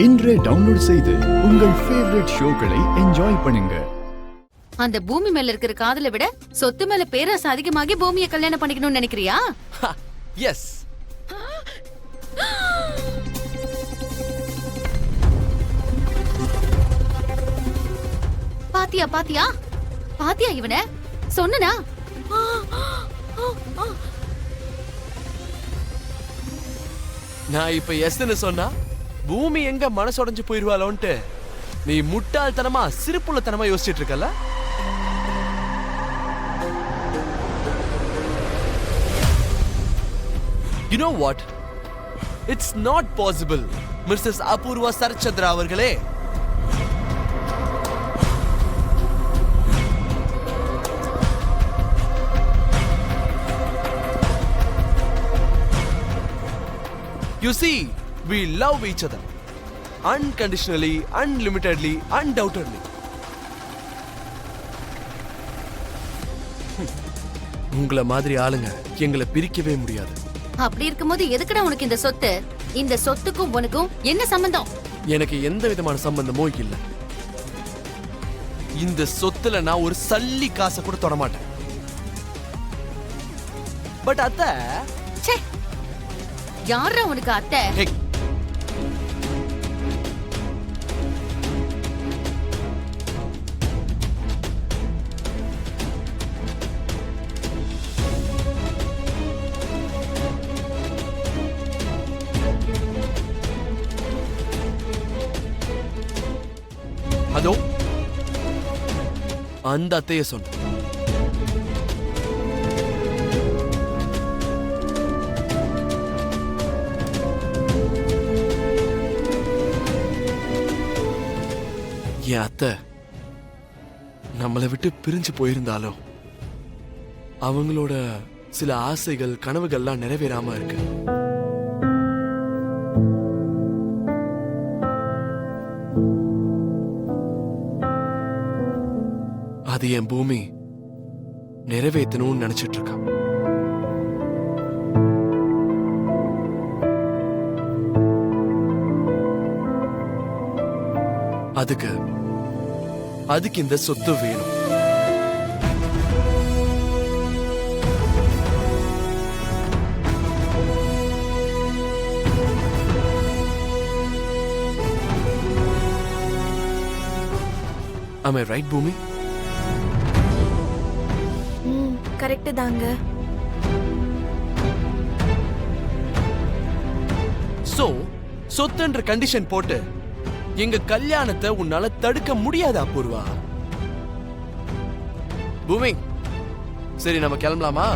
இன்றே டவுன்லோட் செய்து உங்கள் ஃபேவரட் ஷோக்களை என்ஜாய் பண்ணுங்க. அந்த பூமி மேல இருக்கிற காதலை விட சொத்து மேல பேராசை அதிகமாகி பூமியை கல்யாணம் பண்ணிக்கணும்னு நினைக்கிறியா? எஸ். பாத்தியா பாத்தியா பாத்தியா இவன சொன்னா நான் இப்ப எஸ்ன்னு சொன்னா பூமி எங்க மனசுடைஞ்சு போயிருவாளோன்ட்டு நீ முட்டாள்தனமா சிறுப்புள்ளத்தனமா யோசிச்சுட்டு இருக்கல. You know what? It's not possible, Mrs. Apurva Sarchandra அவர்களே. You see, we love each other unconditionally, unlimitedly, undoubtedly. உங்கள மாதிரி ஆளுங்க எங்களை பிரிக்கவே முடியாது. அப்படி இருக்கும்போது எதுக்குடா உனக்கு இந்த சொத்து? இந்த சொத்துக்கும் உனக்கும் என்ன சம்பந்தம்? எனக்கு எந்த விதமான சம்பந்தமும் இல்ல. இந்த சொத்துல நான் ஒரு சல்லி காசை கூட தொட மாட்டேன். பட் அத்தை, ச்சே, யாரா உனக்கு அத்தை? அதோ அந்த அத்தைய சொன்ன. என் அத்தை நம்மளை விட்டு பிரிஞ்சு போயிருந்தாலும் அவங்களோட சில ஆசைகள் கனவுகள்லாம் நிறைவேறாம இருக்கு. அது என் பூமி நிறைவேற்றணும்னு நினைச்சிட்டு இருக்கான். அதுக்கு இந்த சொத்து வேணும். Am I right, பூமி? கரெக்ட் தாங்க. சோ சொத்துன்ற கண்டிஷன் போட்டு எங்க கல்யாணத்தை உன்னால தடுக்க முடியாதா பூர்வா? பூமி, சரி நம்ம கிளம்பலாமா?